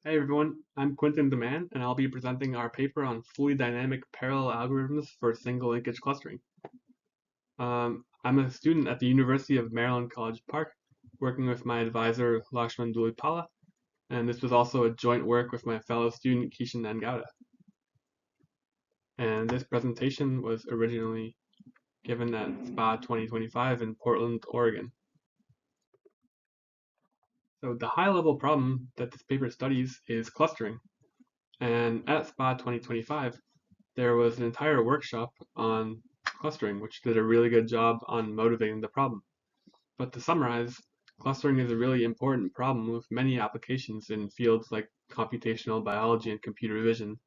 Hey everyone, I'm Quentin Demand, and I'll be presenting our paper on fully dynamic parallel algorithms for single linkage clustering. I'm a student at the University of Maryland College Park, working with my advisor Lakshman Dulipala, and this was also a joint work with my fellow student Kishan Nangauda. And this presentation was originally given at SPAA 2025 in Portland, Oregon. So the high-level problem that this paper studies is clustering. And at SPAA 2025, there was an entire workshop on clustering, which did a really good job on motivating the problem. But to summarize, clustering is a really important problem with many applications in fields like computational biology and computer vision.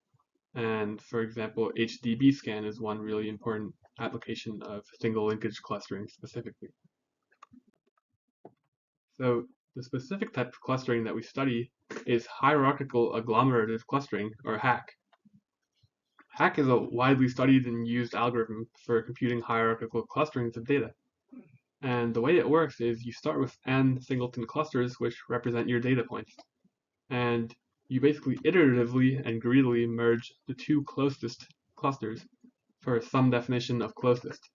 And for example, HDB scan is one really important application of single linkage clustering specifically. So the specific type of clustering that we study is hierarchical agglomerative clustering, or HAC. HAC is a widely studied and used algorithm for computing hierarchical clusterings of data. And the way it works is you start with n singleton clusters, which represent your data points. And you basically iteratively and greedily merge the two closest clusters for some definition of closest.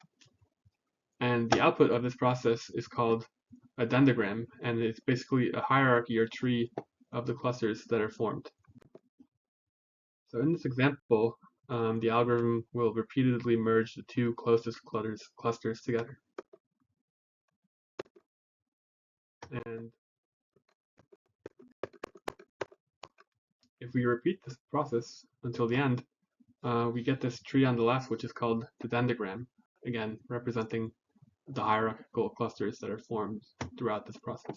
And the output of this process is called a dendrogram, and it's basically a hierarchy or tree of the clusters that are formed. So in this example, the algorithm will repeatedly merge the two closest clusters together. And if we repeat this process until the end, we get this tree on the left, which is called the dendrogram, again, representing the hierarchical clusters that are formed throughout this process.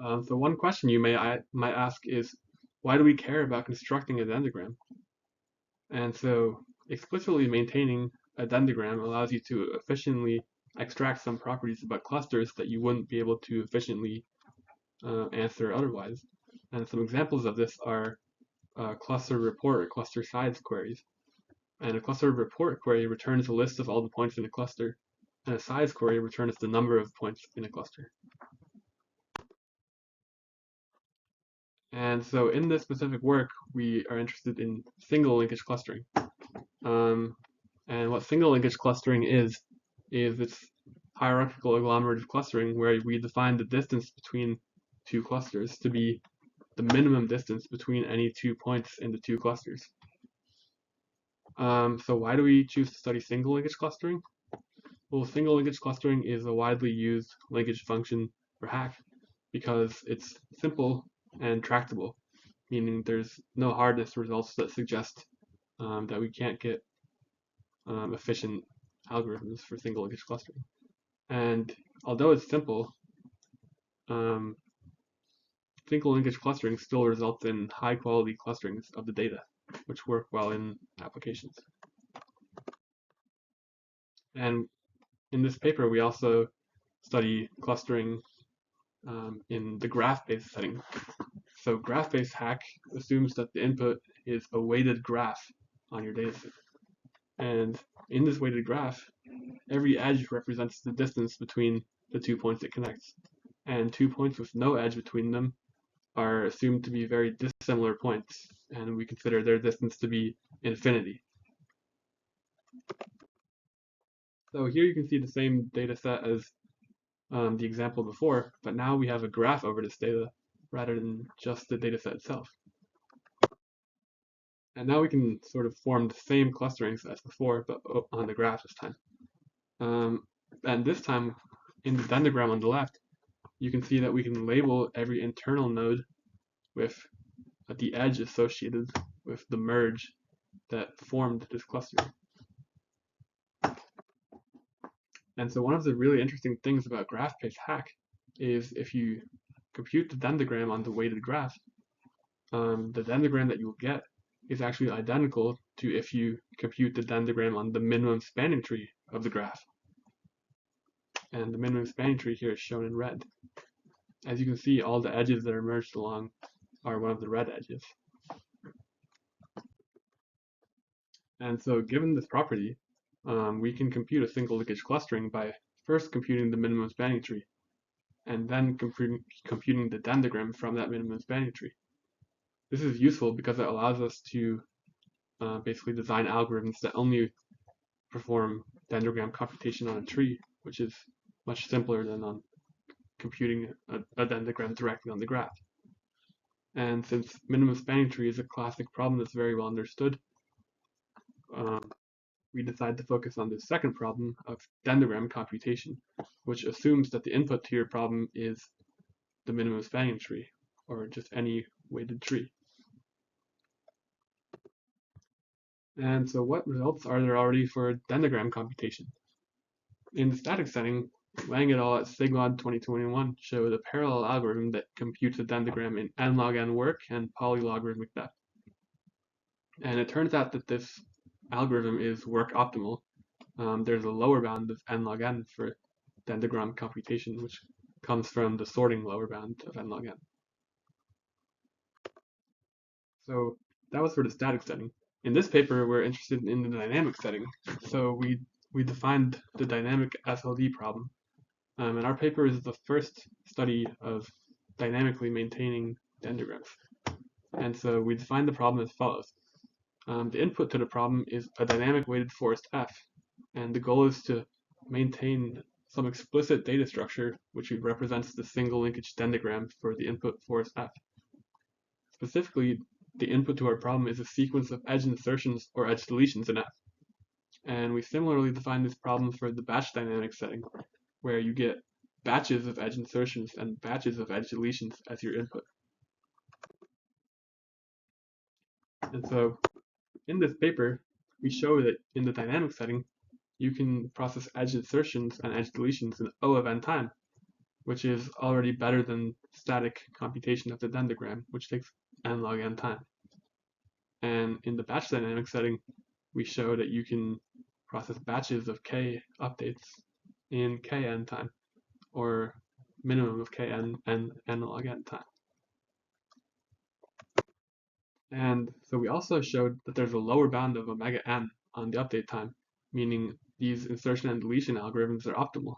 So one question you might ask is, why do we care about constructing a dendrogram? And so explicitly maintaining a dendrogram allows you to efficiently extract some properties about clusters that you wouldn't be able to efficiently answer otherwise. And some examples of this are cluster report or cluster size queries. And a cluster report query returns a list of all the points in a cluster, and a size query returns the number of points in a cluster. And so in this specific work, we are interested in single linkage clustering. And what single linkage clustering is it's hierarchical agglomerative clustering where we define the distance between two clusters to be the minimum distance between any 2 points in the two clusters. So why do we choose to study single linkage clustering? Well, single linkage clustering is a widely used linkage function for HAC because it's simple and tractable, meaning there's no hardness results that suggest that we can't get efficient algorithms for single linkage clustering. And although it's simple, um, single linkage clustering still results in high quality clusterings of the data, which work well in applications. And in this paper, we also study clustering in the graph-based setting. So graph-based HAC assumes that the input is a weighted graph on your dataset. And in this weighted graph, every edge represents the distance between the 2 points it connects. And 2 points with no edge between them are assumed to be very dissimilar points, and we consider their distance to be infinity. So here you can see the same data set as the example before, but now we have a graph over this data rather than just the data set itself. And now we can sort of form the same clusterings as before, but on the graph this time. And this time, in the dendrogram on the left, you can see that we can label every internal node with the edge associated with the merge that formed this cluster. And so one of the really interesting things about graph-based HAC is if you compute the dendrogram on the weighted graph, the dendrogram that you'll get is actually identical to if you compute the dendrogram on the minimum spanning tree of the graph. And the minimum spanning tree here is shown in red. As you can see, all the edges that are merged along are one of the red edges. And so given this property, we can compute a single linkage clustering by first computing the minimum spanning tree. and then computing the dendrogram from that minimum spanning tree. This is useful because it allows us to basically design algorithms that only perform dendrogram computation on a tree, which is much simpler than on computing a dendrogram directly on the graph. And since minimum spanning tree is a classic problem that's very well understood, we decided to focus on the second problem of dendrogram computation, which assumes that the input to your problem is the minimum spanning tree, or just any weighted tree. And so what results are there already for dendrogram computation? In the static setting, Wang et al. At SIGLOD 2021 showed a parallel algorithm that computes a dendrogram in n log n work and polylogarithmic depth. And it turns out that this algorithm is work optimal. There's a lower bound of n log n for dendrogram computation, which comes from the sorting lower bound of n log n. So that was for the static setting. In this paper, we're interested in the dynamic setting. So we defined the dynamic SLD problem. And our paper is the first study of dynamically maintaining dendrograms. And so we defined the problem as follows. The input to the problem is a dynamic weighted forest F, and the goal is to maintain some explicit data structure which represents the single linkage dendrogram for the input forest F. Specifically, the input to our problem is a sequence of edge insertions or edge deletions in F. And we similarly define this problem for the batch dynamic setting, where you get batches of edge insertions and batches of edge deletions as your input. And so in this paper, we show that in the dynamic setting, you can process edge insertions and edge deletions in O of n time, which is already better than static computation of the dendrogram, which takes n log n time. And in the batch dynamic setting, we show that you can process batches of k updates in kn time, or minimum of kn and n log n time. And so we also showed that there's a lower bound of omega n on the update time, meaning these insertion and deletion algorithms are optimal.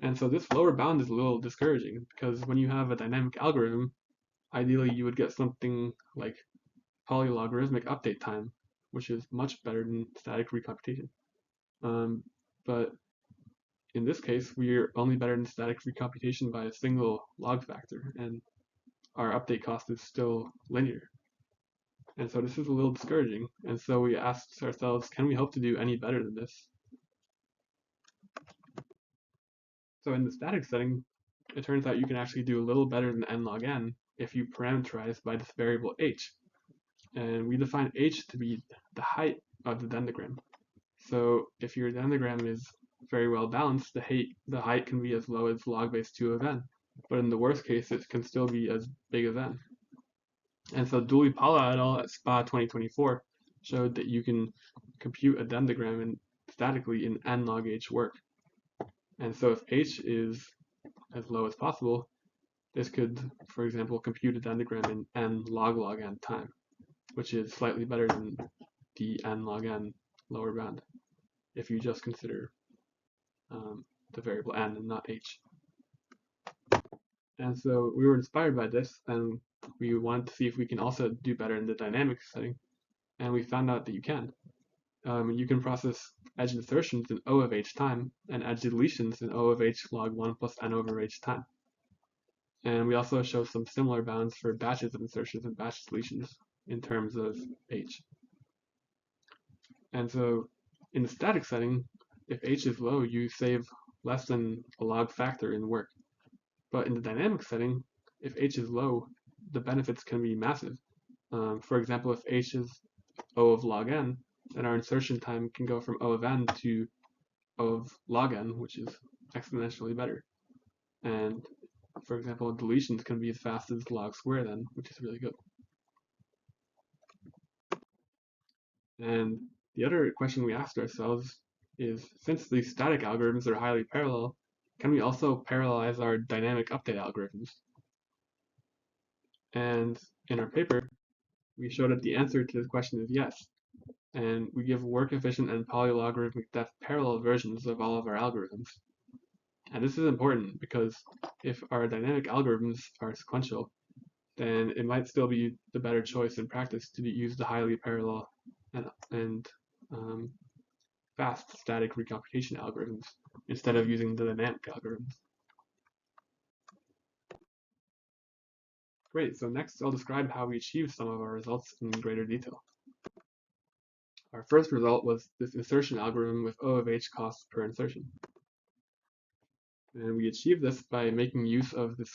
And so this lower bound is a little discouraging, because when you have a dynamic algorithm, ideally you would get something like polylogarithmic update time, which is much better than static recomputation. But in this case, we're only better than static recomputation by a single log factor, and our update cost is still linear. And so this is a little discouraging. And so we asked ourselves, can we hope to do any better than this? So in the static setting, it turns out you can actually do a little better than n log n if you parameterize by this variable h. And we define h to be the height of the dendrogram. So if your dendrogram is very well balanced, the height can be as low as log base 2 of n. But in the worst case, it can still be as big as n. And so Dooley-Pala et al. At SPAA 2024 showed that you can compute a dendrogram statically in n log h work. And so if h is as low as possible, this could, for example, compute a dendrogram in n log n time, which is slightly better than the n log n lower bound, if you just consider the variable n and not h. And so we were inspired by this, and we wanted to see if we can also do better in the dynamic setting, and we found out that you can. You can process edge insertions in O of h time, and edge deletions in O of h log 1 plus n over h time. And we also show some similar bounds for batches of insertions and batch deletions in terms of h. And so in the static setting, if h is low, you save less than a log factor in work. But in the dynamic setting, if h is low, the benefits can be massive. For example, if h is O of log n, then our insertion time can go from O of n to O of log n, which is exponentially better. And for example, deletions can be as fast as log squared n, which is really good. And the other question we asked ourselves is, since these static algorithms are highly parallel, can we also parallelize our dynamic update algorithms? And in our paper, we showed that the answer to this question is yes. And we give work efficient and polylogarithmic depth parallel versions of all of our algorithms. And this is important because if our dynamic algorithms are sequential, then it might still be the better choice in practice to use the highly parallel and fast static recomputation algorithms instead of using the dynamic algorithms. Great, so next I'll describe how we achieved some of our results in greater detail. Our first result was this insertion algorithm with O of h costs per insertion. And we achieved this by making use of this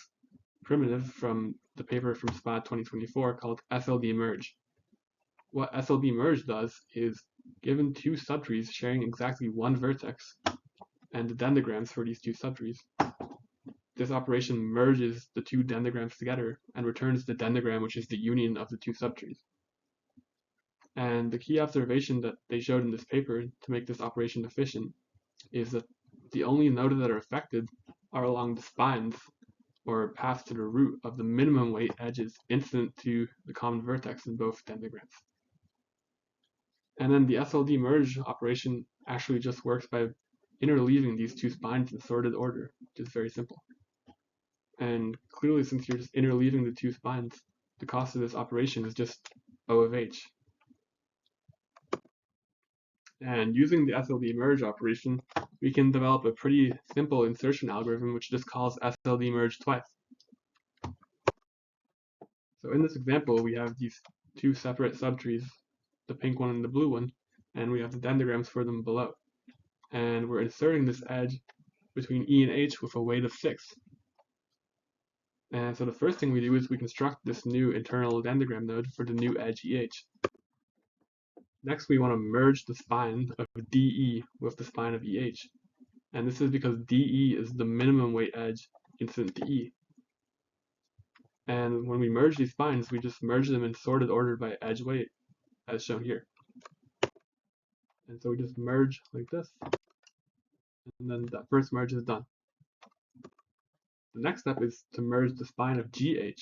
primitive from the paper from SPAA 2024 called SLD merge. What SLD merge does is, given two subtrees sharing exactly one vertex and the dendrograms for these two subtrees, this operation merges the two dendrograms together and returns the dendrogram, which is the union of the two subtrees. And the key observation that they showed in this paper to make this operation efficient is that the only nodes that are affected are along the spines or paths to the root of the minimum weight edges incident to the common vertex in both dendrograms. And then the SLD merge operation actually just works by interleaving these two spines in sorted order, which is very simple. And clearly, since you're just interleaving the two spines, the cost of this operation is just O of h. And using the SLD merge operation, we can develop a pretty simple insertion algorithm which just calls SLD merge twice. So in this example, we have these two separate subtrees, the pink one and the blue one, and we have the dendrograms for them below. And we're inserting this edge between E and H with a weight of 6. And so the first thing we do is we construct this new internal dendrogram node for the new edge EH. Next, we want to merge the spine of DE with the spine of EH. And this is because DE is the minimum weight edge incident to E. And when we merge these spines, we just merge them in sorted order by edge weight, as shown here. And so we just merge like this, and then that first merge is done. The next step is to merge the spine of GH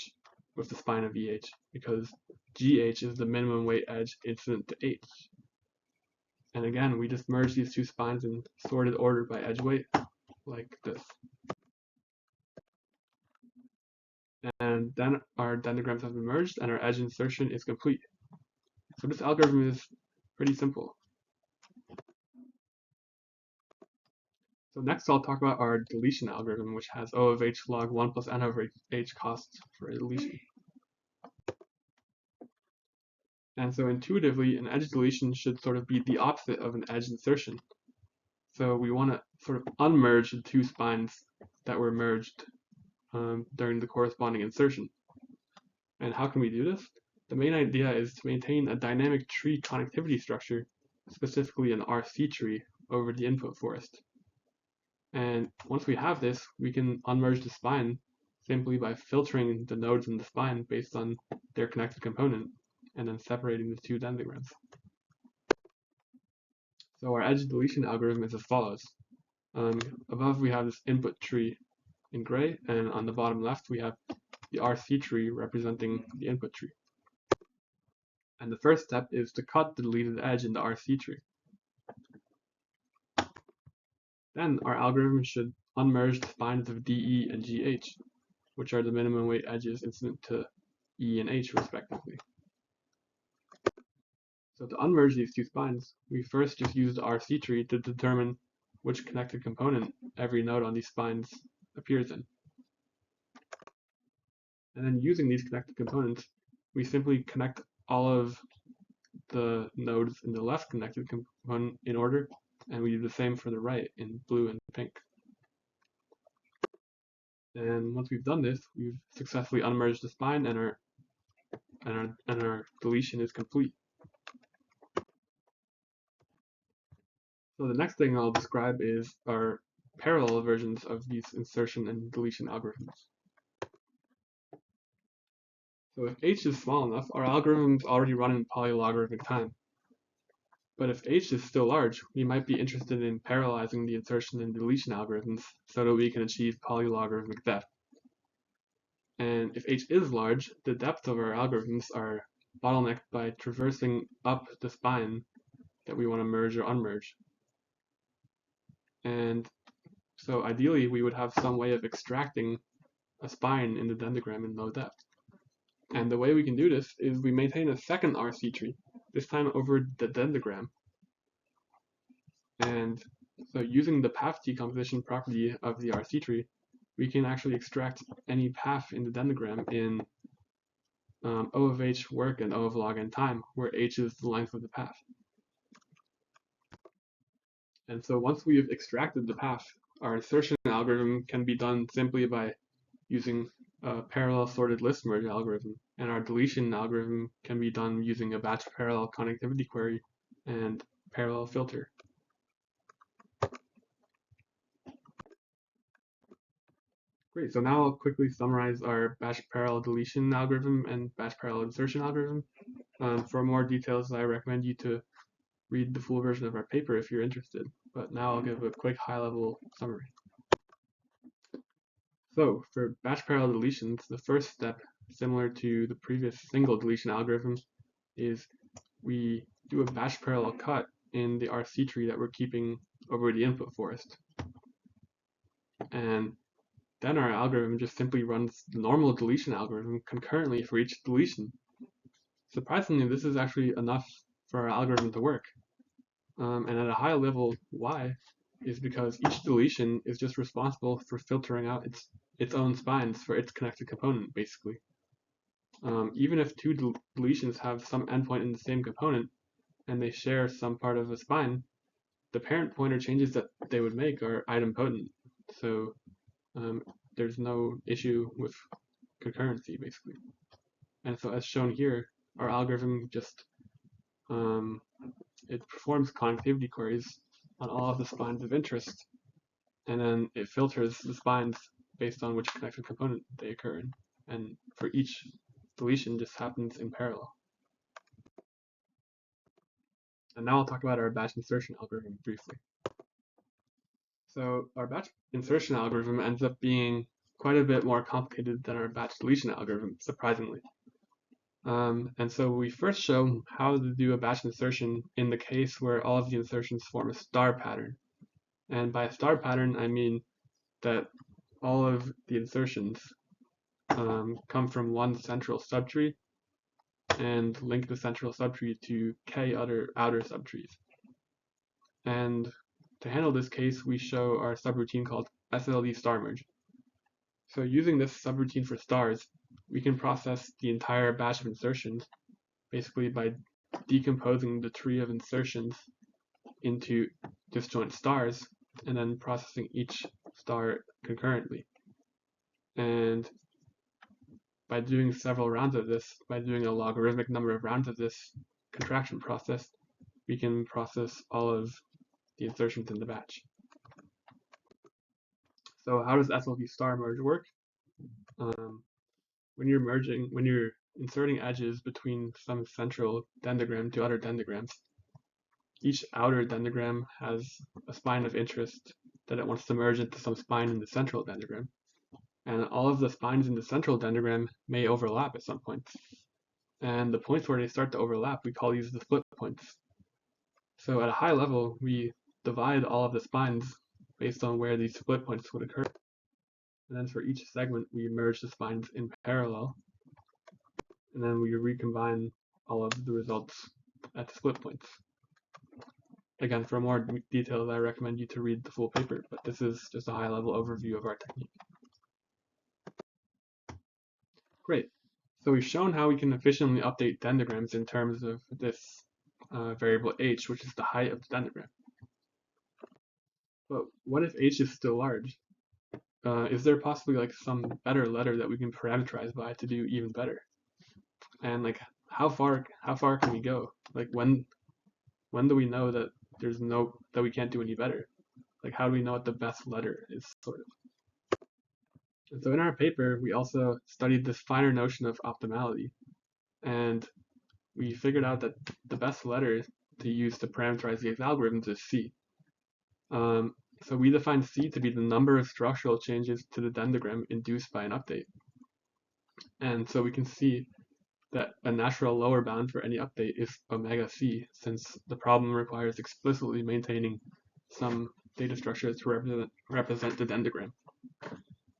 with the spine of EH, because GH is the minimum weight edge incident to H. And again, we just merge these two spines in sorted order by edge weight, like this. And then our dendrograms have been merged and our edge insertion is complete. So this algorithm is pretty simple. So next I'll talk about our deletion algorithm, which has O of h log 1 plus n over h costs for a deletion. And so intuitively, an edge deletion should sort of be the opposite of an edge insertion. So we want to sort of unmerge the two spines that were merged during the corresponding insertion. And how can we do this? The main idea is to maintain a dynamic tree connectivity structure, specifically an RC tree, over the input forest. And once we have this, we can unmerge the spine simply by filtering the nodes in the spine based on their connected component, and then separating the two dendrograms. So our edge deletion algorithm is as follows. Above we have this input tree in gray, and on the bottom left we have the RC tree representing the input tree. And the first step is to cut the deleted edge in the RC tree. Then our algorithm should unmerge the spines of DE and GH, which are the minimum weight edges incident to E and H respectively. So to unmerge these two spines, we first just use the RC tree to determine which connected component every node on these spines appears in. And then using these connected components, we simply connect all of the nodes in the left connected component in order, and we do the same for the right in blue and pink. And once we've done this, we've successfully unmerged the spine, and our deletion is complete. So the next thing I'll describe is our parallel versions of these insertion and deletion algorithms. So if h is small enough, our algorithms already run in polylogarithmic time. But if h is still large, we might be interested in parallelizing the insertion and deletion algorithms so that we can achieve polylogarithmic depth. And if h is large, the depth of our algorithms are bottlenecked by traversing up the spine that we want to merge or unmerge. And So ideally, we would have some way of extracting a spine in the dendrogram in low depth. And the way we can do this is we maintain a second RC tree, this time over the dendrogram. And so using the path decomposition property of the RC tree, we can actually extract any path in the dendrogram in O of h work and O of log n time, where h is the length of the path. And so once we've extracted the path, our insertion algorithm can be done simply by using a parallel sorted list merge algorithm, and our deletion algorithm can be done using a batch parallel connectivity query and parallel filter. Great, so now I'll quickly summarize our batch parallel deletion algorithm and batch parallel insertion algorithm. For more details, I recommend you to read the full version of our paper if you're interested, but now I'll give a quick high-level summary. So for batch parallel deletions, the first step, similar to the previous single deletion algorithm, is we do a batch parallel cut in the RC tree that we're keeping over the input forest. And then our algorithm just simply runs the normal deletion algorithm concurrently for each deletion. Surprisingly, this is actually enough for our algorithm to work. And at a high level, why? Is because each deletion is just responsible for filtering out its own spines for its connected component, basically. Even if two deletions have some endpoint in the same component, and they share some part of a spine, the parent pointer changes that they would make are idempotent. So there's no issue with concurrency, basically. And so as shown here, our algorithm just it performs connectivity queries on all of the spines of interest, and then it filters the spines based on which connected component they occur in. And for each deletion just happens in parallel. And now I'll talk about our batch insertion algorithm briefly. So our batch insertion algorithm ends up being quite a bit more complicated than our batch deletion algorithm, surprisingly. And so we first show how to do a batch insertion in the case where all of the insertions form a star pattern. And by a star pattern, I mean that all of the insertions come from one central subtree and link the central subtree to k other outer subtrees. And to handle this case, we show our subroutine called SLD star merge. So using this subroutine for stars, we can process the entire batch of insertions basically by decomposing the tree of insertions into disjoint stars and then processing each star concurrently. And by doing several rounds of this, by doing a logarithmic number of rounds of this contraction process, we can process all of the insertions in the batch. So how does SLD star merge work? When you're inserting edges between some central dendrogram to other dendrograms, each outer dendrogram has a spine of interest that it wants to merge into some spine in the central dendrogram. And all of the spines in the central dendrogram may overlap at some points. And the points where they start to overlap, we call these the split points. So at a high level, we divide all of the spines based on where these split points would occur. And then for each segment, we merge the spines in parallel. And then we recombine all of the results at the split points. Again, for more details, I recommend you to read the full paper, but this is just a high-level overview of our technique. Great. So we've shown how we can efficiently update dendrograms in terms of this variable h, which is the height of the dendrogram. But what if h is still large? Is there possibly like some better letter that we can parameterize by to do even better? And like how far can we go? Like when do we know that that we can't do any better? Like how do we know what the best letter is, sort of? And so in our paper, we also studied this finer notion of optimality, and we figured out that the best letter to use to parameterize these algorithms is C. So we define C to be the number of structural changes to the dendrogram induced by an update. And so we can see that a natural lower bound for any update is omega C, since the problem requires explicitly maintaining some data structures to represent the dendrogram.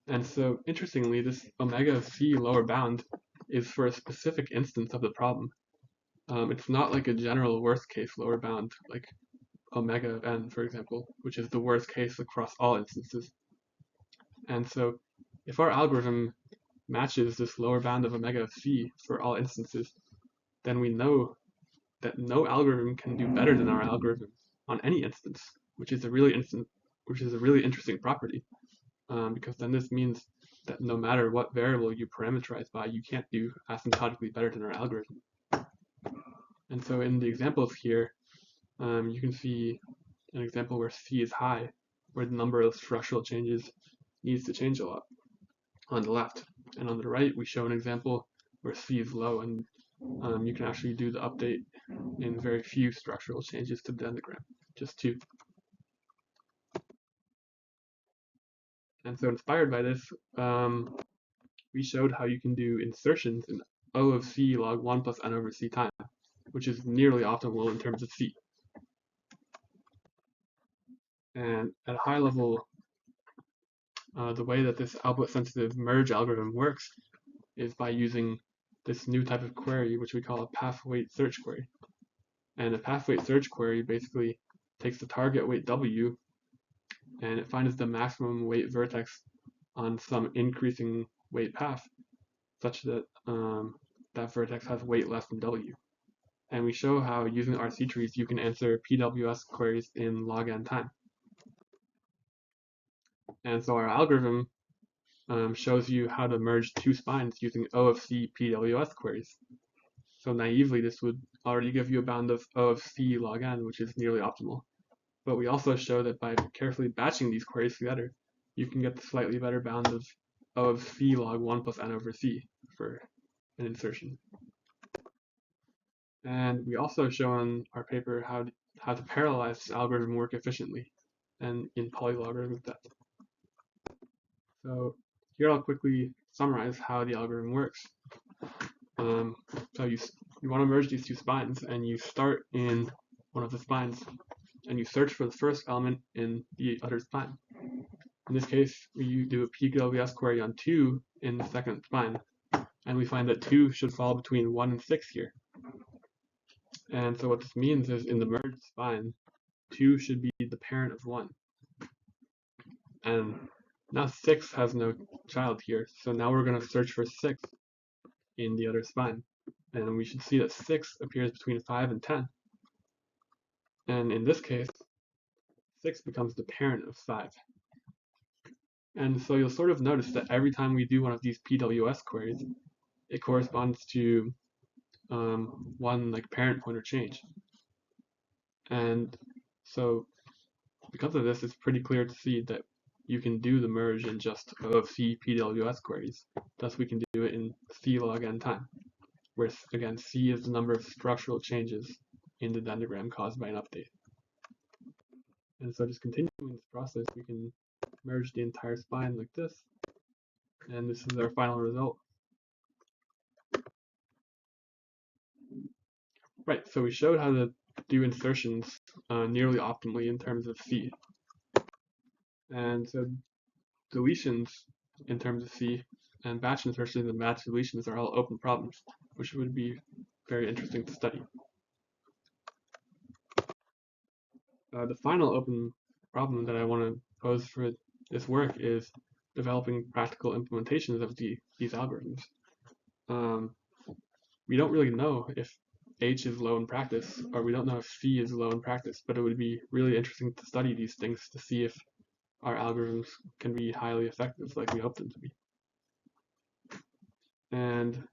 And so, interestingly, this omega of c lower bound is for a specific instance of the problem. It's not like a general worst case lower bound, like omega of n, for example, which is the worst case across all instances. And so, if our algorithm matches this lower bound of omega of c for all instances, then we know that no algorithm can do better than our algorithm on any instance, which is a really interesting property, because then this means that no matter what variable you parameterize by, you can't do asymptotically better than our algorithm. And so in the examples here, you can see an example where C is high, where the number of structural changes needs to change a lot on the left. And on the right, we show an example where C is low, and you can actually do the update in very few structural changes to the dendrogram, just 2. And so inspired by this, we showed how you can do insertions in O of C log 1 plus n over C time, which is nearly optimal in terms of C. And at a high level, the way that this output-sensitive merge algorithm works is by using this new type of query, which we call a path-weight search query. And a path-weight search query basically takes the target weight W, and it finds the maximum weight vertex on some increasing weight path, such that that vertex has weight less than W. And we show how using RC trees you can answer PWS queries in log n time. And so our algorithm shows you how to merge 2 spines using O of C PWS queries. So naively, this would already give you a bound of O of C log n, which is nearly optimal. But we also show that by carefully batching these queries together, you can get the slightly better bound of O of C log 1 plus n over C for an insertion. And we also show in our paper how to parallelize this algorithm work efficiently and in polylogarithmic depth. So here I'll quickly summarize how the algorithm works. So you want to merge these 2 spines, and you start in one of the spines, and you search for the first element in the other spine. In this case, we do a PWS query on 2 in the second spine, and we find that 2 should fall between 1 and 6 here. And so what this means is in the merged spine, 2 should be the parent of 1. And now 6 has no child here, so now we're going to search for 6 in the other spine. And we should see that 6 appears between 5 and 10. And in this case, 6 becomes the parent of 5. And so you'll sort of notice that every time we do one of these PWS queries, it corresponds to one like parent pointer change. And so because of this, it's pretty clear to see that you can do the merge in just O of C PWS queries. Thus, we can do it in C log n time, where again C is the number of structural changes in the dendrogram caused by an update. And so just continuing this process, we can merge the entire spine like this, and this is our final result. Right, so we showed how to do insertions nearly optimally in terms of C. And so deletions in terms of C and batch insertions and batch deletions are all open problems, which would be very interesting to study. The final open problem that I want to pose for this work is developing practical implementations of these algorithms. We don't really know if H is low in practice, or we don't know if C is low in practice, but it would be really interesting to study these things to see if our algorithms can be highly effective like we hope them to be. And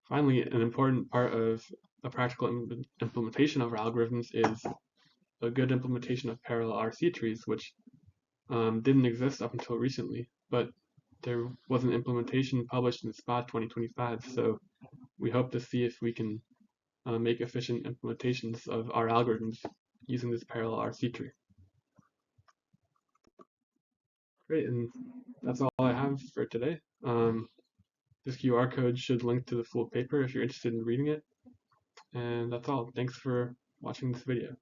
finally, an important part of a practical implementation of our algorithms is a good implementation of parallel RC trees, which didn't exist up until recently, but there was an implementation published in SPAA 2025, so we hope to see if we can make efficient implementations of our algorithms using this parallel RC tree. Great, and that's all I have for today. This QR code should link to the full paper if you're interested in reading it. And that's all. Thanks for watching this video.